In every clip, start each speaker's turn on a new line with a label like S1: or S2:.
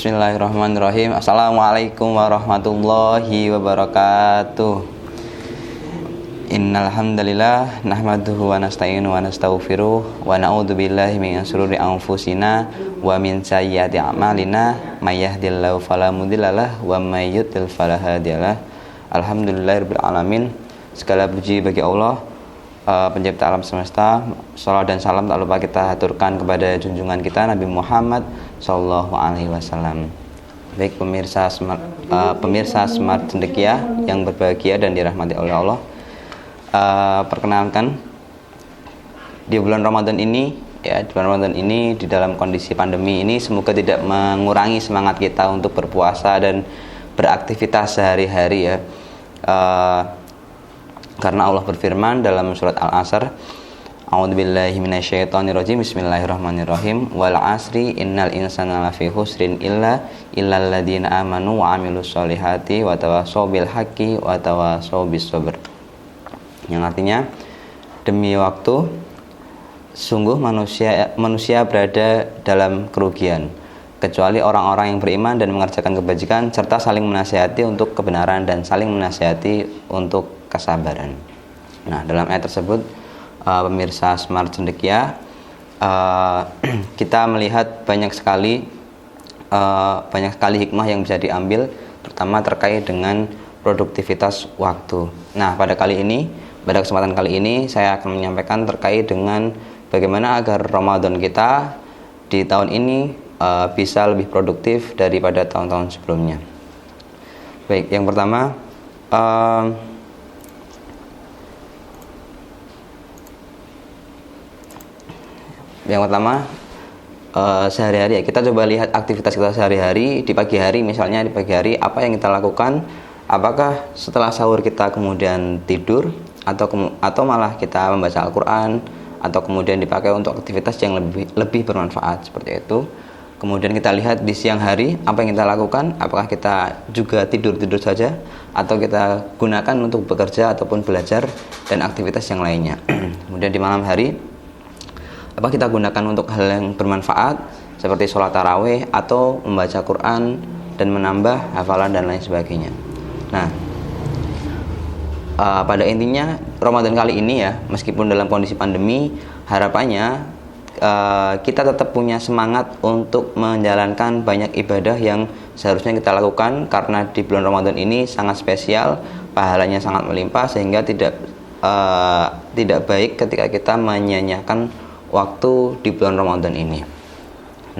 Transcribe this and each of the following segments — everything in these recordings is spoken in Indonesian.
S1: Bismillahirrahmanirrahim. Assalamualaikum warahmatullahi wabarakatuh. Innal hamdalillah nahmaduhu wa nasta'inu wa nastaghfiruh wa na'udzu billahi min shururi anfusina wa min sayyiati a'malina may yahdihillahu fala mudhillalah wa may yudlil fala hadiyalah. Alhamdulillahirabbil alamin. Segala puji bagi Allah, pencipta alam semesta. Shalawat dan salam tak lupa kita haturkan kepada junjungan kita Nabi Muhammad sallallahu alaihi wasallam. Baik pemirsa Smart Cendekia yang berbahagia dan dirahmati oleh Allah. Perkenalkan, di bulan Ramadan ini di dalam kondisi pandemi ini semoga tidak mengurangi semangat kita untuk berpuasa dan beraktivitas sehari-hari ya. Karena Allah berfirman dalam surat Al-Asr, A'udzubillahi minasyaitonirrajim. Bismillahirrahmanirrahim. Wal 'asri innal insana lafi khusrin illal ladzina amanu wa 'amilus solihati wa tawassaw bil haqqi wa tawassaw bis sabr. Yang artinya, demi waktu sungguh manusia berada dalam kerugian kecuali orang-orang yang beriman dan mengerjakan kebajikan serta saling menasihati untuk kebenaran dan saling menasihati untuk kesabaran. Nah, dalam ayat tersebut, pemirsa Smart Cendekia, kita melihat banyak sekali hikmah yang bisa diambil, terutama terkait dengan produktivitas waktu. Nah, pada kesempatan kali ini saya akan menyampaikan terkait dengan bagaimana agar Ramadan kita di tahun ini bisa lebih produktif daripada tahun-tahun sebelumnya. Baik, yang pertama, sehari-hari ya, kita coba lihat aktivitas kita sehari-hari. Di pagi hari, misalnya di pagi hari apa yang kita lakukan? Apakah setelah sahur kita kemudian tidur atau malah kita membaca Al-Quran atau kemudian dipakai untuk aktivitas yang lebih bermanfaat seperti itu. Kemudian kita lihat di siang hari apa yang kita lakukan, apakah kita juga tidur saja atau kita gunakan untuk bekerja ataupun belajar dan aktivitas yang lainnya. Kemudian di malam hari, apa kita gunakan untuk hal yang bermanfaat seperti sholat tarawih atau membaca Quran dan menambah hafalan dan lain sebagainya. Nah, pada intinya Ramadan kali ini ya, meskipun dalam kondisi pandemi, harapannya kita tetap punya semangat untuk menjalankan banyak ibadah yang seharusnya kita lakukan, karena di bulan Ramadan ini sangat spesial, pahalanya sangat melimpah, sehingga tidak baik ketika kita menyia-nyiakan waktu di bulan Ramadan ini.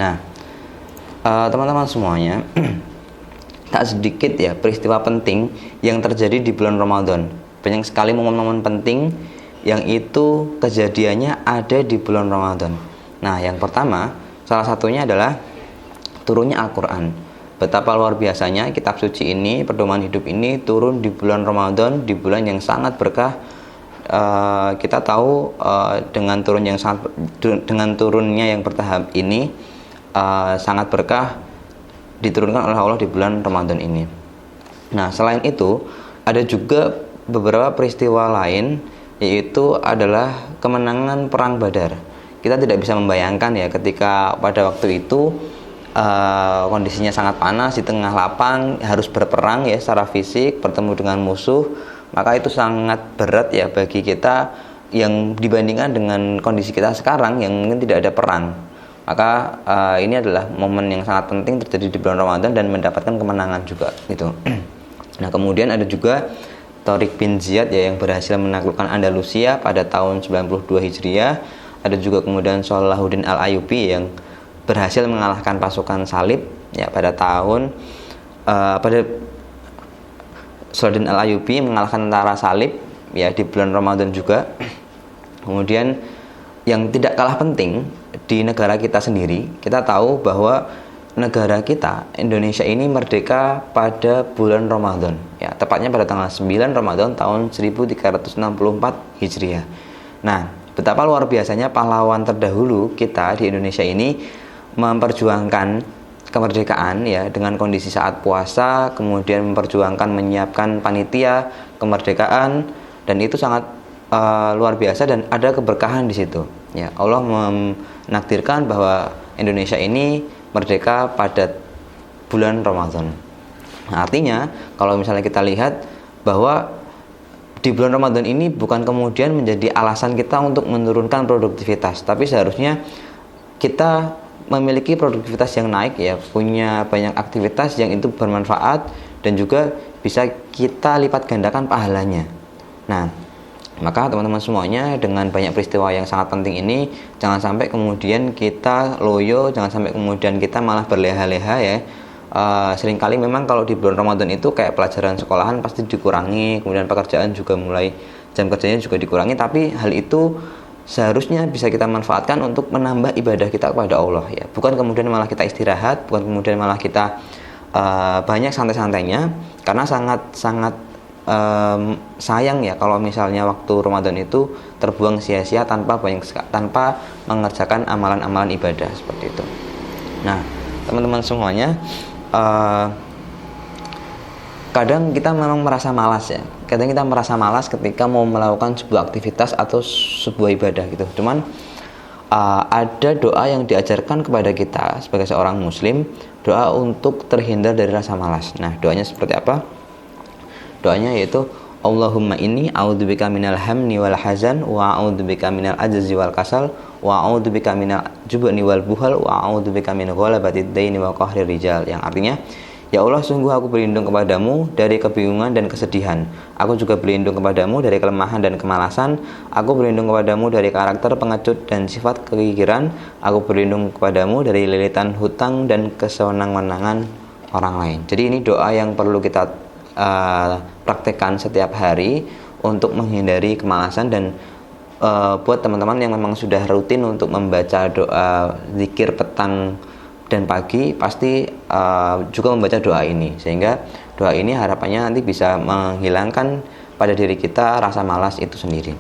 S1: Nah, teman-teman semuanya, tak sedikit ya peristiwa penting yang terjadi di bulan Ramadan. Banyak sekali momen-momen penting yang itu kejadiannya ada di bulan Ramadan. Nah, yang pertama, salah satunya adalah turunnya Al-Quran. Betapa luar biasanya kitab suci ini, pedoman hidup ini turun di bulan Ramadan, di bulan yang sangat berkah. Kita tahu dengan turunnya yang bertahap ini sangat berkah diturunkan oleh Allah di bulan Ramadan ini. Nah, selain itu ada juga beberapa peristiwa lain, yaitu adalah kemenangan perang Badar. Kita tidak bisa membayangkan ya, ketika pada waktu itu kondisinya sangat panas di tengah lapang, harus berperang ya secara fisik, bertemu dengan musuh, maka itu sangat berat ya bagi kita yang dibandingkan dengan kondisi kita sekarang yang mungkin tidak ada perang. Maka ini adalah momen yang sangat penting terjadi di bulan Ramadan dan mendapatkan kemenangan juga gitu. Nah, kemudian ada juga Tariq bin Ziyad ya, yang berhasil menaklukkan Andalusia pada tahun 92 Hijriah. Ada juga kemudian Salahuddin Al-Ayyubi yang berhasil mengalahkan pasukan Salib ya pada Salahuddin Al-Ayyubi mengalahkan tentara Salib ya di bulan Ramadan juga. Kemudian yang tidak kalah penting, di negara kita sendiri, kita tahu bahwa negara kita, Indonesia ini merdeka pada bulan Ramadan ya, tepatnya pada tanggal 9 Ramadan tahun 1364 Hijriah. Nah, betapa luar biasanya pahlawan terdahulu kita di Indonesia ini memperjuangkan kemerdekaan ya, dengan kondisi saat puasa, kemudian memperjuangkan menyiapkan panitia kemerdekaan, dan itu sangat luar biasa dan ada keberkahan di situ ya. Allah menakdirkan bahwa Indonesia ini merdeka pada bulan Ramadan. Nah, artinya kalau misalnya kita lihat bahwa di bulan Ramadan ini bukan kemudian menjadi alasan kita untuk menurunkan produktivitas, tapi seharusnya kita memiliki produktivitas yang naik ya, punya banyak aktivitas yang itu bermanfaat dan juga bisa kita lipat gandakan pahalanya. Nah, maka teman-teman semuanya, dengan banyak peristiwa yang sangat penting ini, jangan sampai kemudian kita loyo, jangan sampai kemudian kita malah berleha-leha ya. Seringkali memang kalau di bulan Ramadan itu kayak pelajaran sekolahan pasti dikurangi, kemudian pekerjaan juga mulai jam kerjanya juga dikurangi, tapi hal itu seharusnya bisa kita manfaatkan untuk menambah ibadah kita kepada Allah ya. Bukan kemudian malah kita istirahat, bukan kemudian malah kita banyak santai-santainya, karena sangat sayang ya kalau misalnya waktu Ramadan itu terbuang sia-sia tanpa mengerjakan amalan-amalan ibadah seperti itu. Nah, teman-teman semuanya, kadang kita memang merasa malas ya. Kadang kita merasa malas ketika mau melakukan sebuah aktivitas atau sebuah ibadah gitu. Cuman ada doa yang diajarkan kepada kita sebagai seorang muslim, doa untuk terhindar dari rasa malas. Nah, doanya seperti apa? Doanya yaitu Allahumma inni a'udzubika minal hamni wal hazan wa a'udzubika minal ajzi wal kasal wa a'udzubika minal jubni wal buhal wa a'udzubika min ghalabatid daini wa qahrir rijal, yang artinya, ya Allah, sungguh aku berlindung kepadamu dari kebingungan dan kesedihan. Aku juga berlindung kepadamu dari kelemahan dan kemalasan. Aku berlindung kepadamu dari karakter pengecut dan sifat kegigiran. Aku berlindung kepadamu dari lilitan hutang dan kesewenang-wenangan orang lain. Jadi ini doa yang perlu kita praktekkan setiap hari untuk menghindari kemalasan. Dan buat teman-teman yang memang sudah rutin untuk membaca doa zikir petang dan pagi, pasti juga membaca doa ini, sehingga doa ini harapannya nanti bisa menghilangkan pada diri kita rasa malas itu sendiri.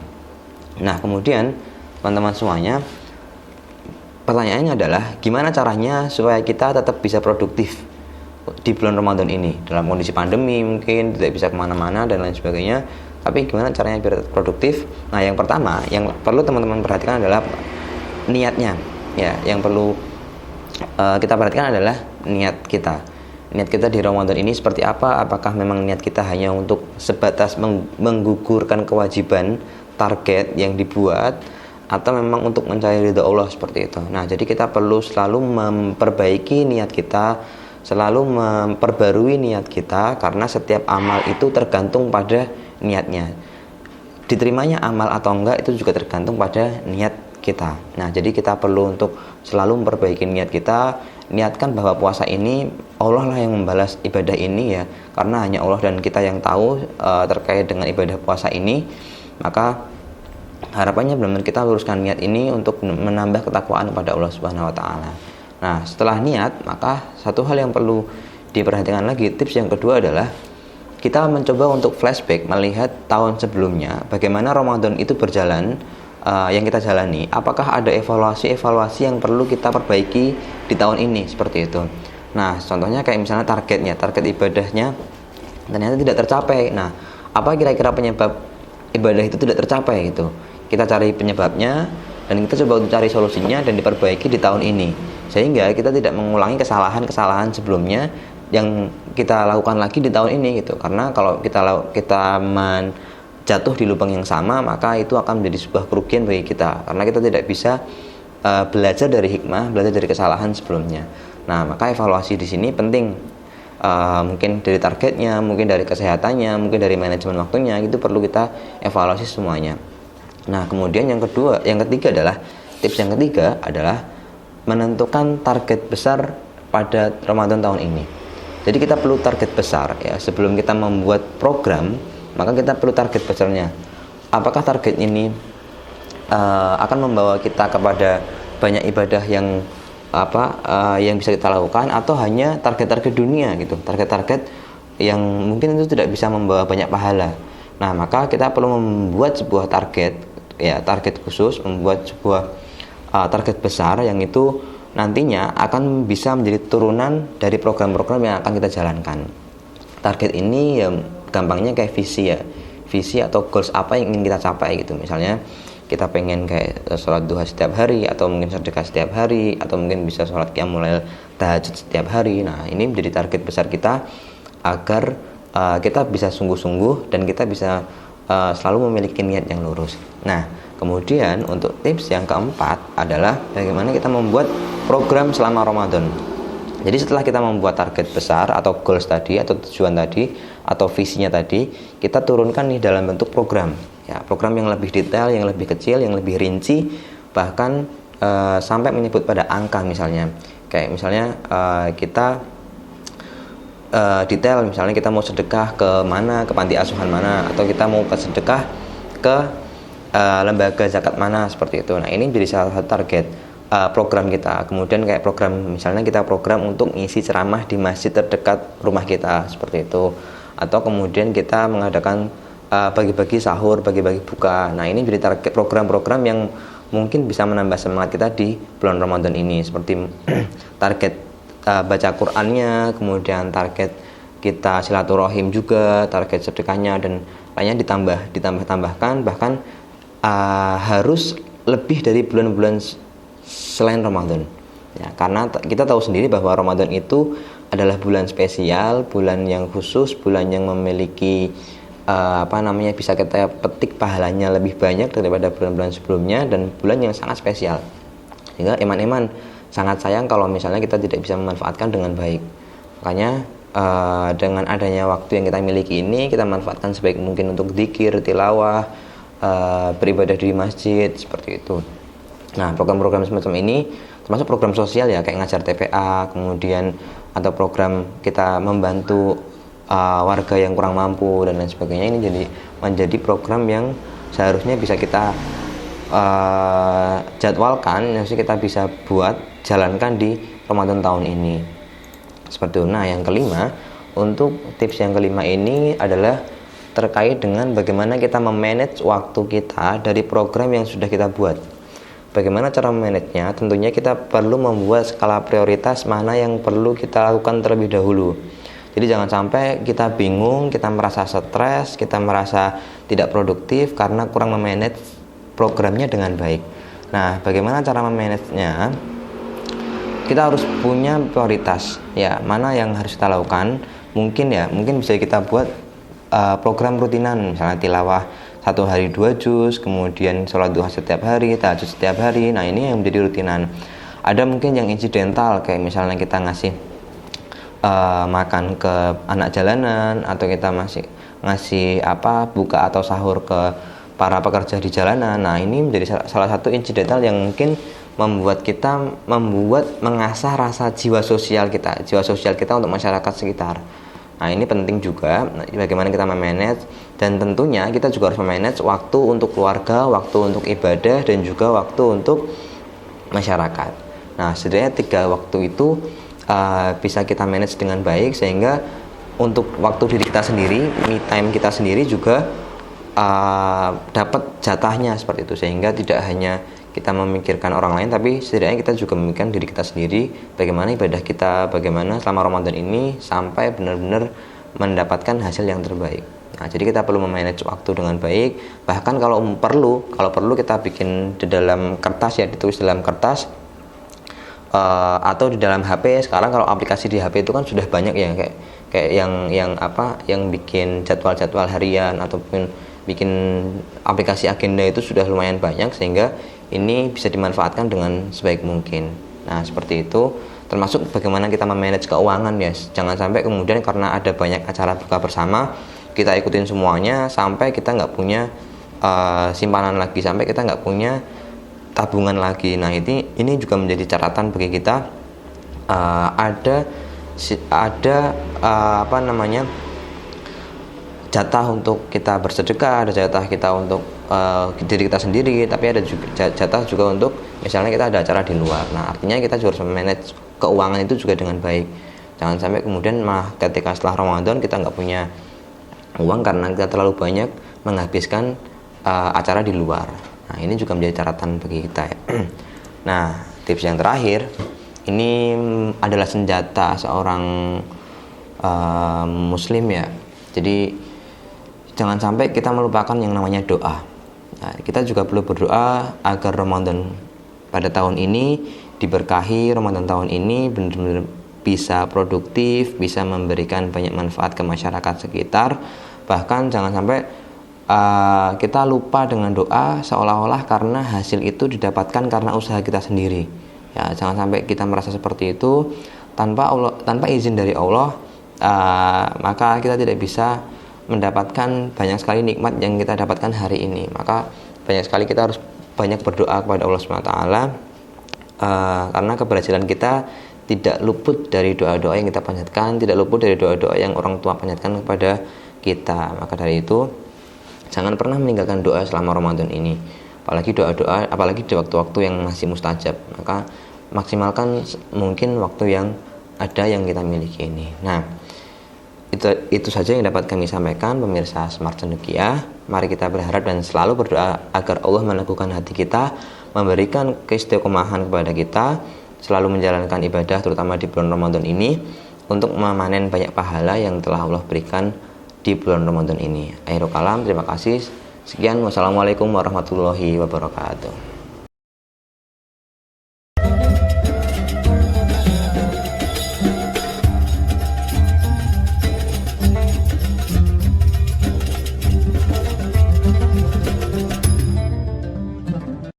S1: Nah, kemudian teman-teman semuanya, pertanyaannya adalah gimana caranya supaya kita tetap bisa produktif di bulan Ramadan ini, dalam kondisi pandemi mungkin tidak bisa kemana-mana dan lain sebagainya, tapi gimana caranya biar produktif? Nah, yang pertama yang perlu teman-teman perhatikan adalah niatnya ya. Yang perlu kita perhatikan adalah niat kita. Niat kita di Ramadan ini seperti apa? Apakah memang niat kita hanya untuk sebatas menggugurkan kewajiban, target yang dibuat, atau memang untuk mencari ridha Allah seperti itu? Nah, jadi kita perlu selalu memperbaiki niat kita, selalu memperbarui niat kita, karena setiap amal itu tergantung pada niatnya. Diterimanya amal atau enggak itu juga tergantung pada niat kita. Nah, jadi kita perlu untuk selalu memperbaiki niat kita. Niatkan bahwa puasa ini Allah lah yang membalas ibadah ini ya, karena hanya Allah dan kita yang tahu terkait dengan ibadah puasa ini. Maka harapannya benar-benar kita luruskan niat ini untuk menambah ketakwaan kepada Allah Subhanahu wa taala. Nah, setelah niat, maka satu hal yang perlu diperhatikan lagi, tips yang kedua adalah kita mencoba untuk flashback, melihat tahun sebelumnya, bagaimana Ramadan itu berjalan, yang kita jalani, apakah ada evaluasi yang perlu kita perbaiki di tahun ini, seperti itu. Nah, contohnya kayak misalnya target ibadahnya ternyata tidak tercapai. Nah, apa kira-kira penyebab ibadah itu tidak tercapai gitu? Kita cari penyebabnya dan kita coba untuk cari solusinya dan diperbaiki di tahun ini, sehingga kita tidak mengulangi kesalahan sebelumnya yang kita lakukan lagi di tahun ini gitu. Karena kalau kita jatuh di lubang yang sama, maka itu akan menjadi sebuah kerugian bagi kita, karena kita tidak bisa belajar dari hikmah, belajar dari kesalahan sebelumnya. Nah, maka evaluasi di sini penting, mungkin dari targetnya, mungkin dari kesehatannya, mungkin dari manajemen waktunya, itu perlu kita evaluasi semuanya. Nah, kemudian yang ketiga adalah tips yang ketiga adalah menentukan target besar pada Ramadan tahun ini. Jadi kita perlu target besar ya, sebelum kita membuat program, maka kita perlu target besarnya. Apakah target ini akan membawa kita kepada banyak ibadah yang bisa kita lakukan, atau hanya target-target dunia gitu, target-target yang mungkin itu tidak bisa membawa banyak pahala. Nah, maka kita perlu membuat sebuah target khusus, membuat sebuah target besar yang itu nantinya akan bisa menjadi turunan dari program-program yang akan kita jalankan. Target ini ya gampangnya kayak visi atau goals apa yang ingin kita capai gitu. Misalnya kita pengen kayak sholat duha setiap hari, atau mungkin sedekah setiap hari, atau mungkin bisa sholat qiyamul lail tahajud setiap hari. Nah, ini menjadi target besar kita agar kita bisa sungguh-sungguh dan kita bisa selalu memiliki niat yang lurus. Nah, kemudian untuk tips yang keempat adalah bagaimana kita membuat program selama Ramadan. Jadi setelah kita membuat target besar atau goals tadi, atau tujuan tadi, atau visinya tadi, kita turunkan nih dalam bentuk program. Ya, program yang lebih detail, yang lebih kecil, yang lebih rinci, bahkan sampai menyebut pada angka misalnya. Kayak misalnya kita detail, misalnya kita mau sedekah ke mana, ke panti asuhan mana, atau kita mau sedekah ke lembaga zakat mana, seperti itu. Nah, ini menjadi salah satu target program kita. Kemudian kayak program, misalnya kita program untuk ngisi ceramah di masjid terdekat rumah kita, seperti itu. Atau kemudian kita mengadakan bagi-bagi sahur, bagi-bagi buka. Nah, ini menjadi target program-program yang mungkin bisa menambah semangat kita di bulan Ramadan ini, seperti target baca Qur'annya, kemudian target kita silaturahim juga, target sedekahnya, dan lainnya ditambahkan, bahkan harus lebih dari bulan-bulan selain Ramadan. Ya, karena kita tahu sendiri bahwa Ramadan itu adalah bulan spesial, bulan yang khusus, bulan yang memiliki bisa kita petik pahalanya lebih banyak daripada bulan-bulan sebelumnya, dan bulan yang sangat spesial. Sehingga iman-iman sangat sayang kalau misalnya kita tidak bisa memanfaatkan dengan baik. Makanya dengan adanya waktu yang kita miliki ini, kita manfaatkan sebaik mungkin untuk dzikir, tilawah, beribadah di masjid, seperti itu. Nah, program-program semacam ini termasuk program sosial ya, kayak ngajar TPA, kemudian atau program kita membantu warga yang kurang mampu dan lain sebagainya. Ini menjadi program yang seharusnya bisa kita jadwalkan, yang kita bisa jalankan di Ramadan tahun ini, seperti itu. Nah, yang kelima, untuk tips yang kelima ini adalah terkait dengan bagaimana kita memanage waktu kita dari program yang sudah kita buat. Bagaimana cara memanagenya? Tentunya kita perlu membuat skala prioritas mana yang perlu kita lakukan terlebih dahulu. Jadi jangan sampai kita bingung, kita merasa stres, kita merasa tidak produktif karena kurang memanage programnya dengan baik. Nah, bagaimana cara memanagenya? Kita harus punya prioritas. Ya, mana yang harus kita lakukan? Mungkin bisa kita buat program rutinan, misalnya tilawah 1 hari 2 juz, kemudian sholat duha setiap hari, tahajud setiap hari. Nah, ini yang menjadi rutinan. Ada mungkin yang insidental, kayak misalnya kita ngasih makan ke anak jalanan, atau kita ngasih buka atau sahur ke para pekerja di jalanan. Nah, ini menjadi salah satu insidental yang mungkin membuat mengasah rasa jiwa sosial kita untuk masyarakat sekitar. Nah, ini penting juga bagaimana kita memanage, dan tentunya kita juga harus memanage waktu untuk keluarga, waktu untuk ibadah, dan juga waktu untuk masyarakat. Nah, setidaknya 3 waktu itu bisa kita manage dengan baik, sehingga untuk waktu diri kita sendiri, me time kita sendiri juga dapat jatahnya, seperti itu. Sehingga tidak hanya kita memikirkan orang lain, tapi setidaknya kita juga memikirkan diri kita sendiri, bagaimana ibadah kita, bagaimana selama Ramadan ini sampai benar-benar mendapatkan hasil yang terbaik. Nah, jadi kita perlu memanage waktu dengan baik. Bahkan kalau perlu kita bikin di dalam kertas, ya, ditulis dalam kertas, atau di dalam HP. Sekarang kalau aplikasi di HP itu kan sudah banyak ya, kayak yang bikin jadwal-jadwal harian ataupun bikin aplikasi agenda, itu sudah lumayan banyak, sehingga ini bisa dimanfaatkan dengan sebaik mungkin. Nah, seperti itu. Termasuk bagaimana kita memanage keuangan, ya. Jangan sampai kemudian karena ada banyak acara buka bersama, kita ikutin semuanya sampai kita nggak punya simpanan lagi, sampai kita nggak punya tabungan lagi. Nah, ini juga menjadi catatan bagi kita. Ada jatah untuk kita bersedekah, ada jatah kita untuk diri kita sendiri, tapi ada juga jatah juga untuk misalnya kita ada acara di luar. Nah, artinya kita juga harus memanage keuangan itu juga dengan baik. Jangan sampai kemudian ketika setelah Ramadan kita nggak punya uang karena kita terlalu banyak menghabiskan acara di luar. Nah, ini juga menjadi catatan bagi kita, ya. Nah, tips yang terakhir ini adalah senjata seorang muslim, ya. Jadi jangan sampai kita melupakan yang namanya doa. Nah, kita juga perlu berdoa agar Ramadan pada tahun ini diberkahi, Ramadan tahun ini benar-benar bisa produktif, bisa memberikan banyak manfaat ke masyarakat sekitar. Bahkan jangan sampai kita lupa dengan doa seolah-olah karena hasil itu didapatkan karena usaha kita sendiri. Ya, jangan sampai kita merasa seperti itu tanpa izin dari Allah, maka kita tidak bisa mendapatkan banyak sekali nikmat yang kita dapatkan hari ini. Maka banyak sekali kita harus banyak berdoa kepada Allah SWT, karena keberhasilan kita tidak luput dari doa-doa yang kita panjatkan, tidak luput dari doa-doa yang orang tua panjatkan kepada kita. Maka dari itu jangan pernah meninggalkan doa selama Ramadan ini, apalagi doa-doa, apalagi di waktu-waktu yang masih mustajab. Maka maksimalkan mungkin waktu yang ada yang kita miliki ini. Nah, itu saja yang dapat kami sampaikan pemirsa Smart Cendekia. Mari kita berharap dan selalu berdoa agar Allah meneguhkan hati kita, memberikan keistiqomahan kepada kita, selalu menjalankan ibadah terutama di bulan Ramadan ini untuk memanen banyak pahala yang telah Allah berikan di bulan Ramadan ini. Akhirul kalam, terima kasih. Sekian, wassalamualaikum warahmatullahi wabarakatuh.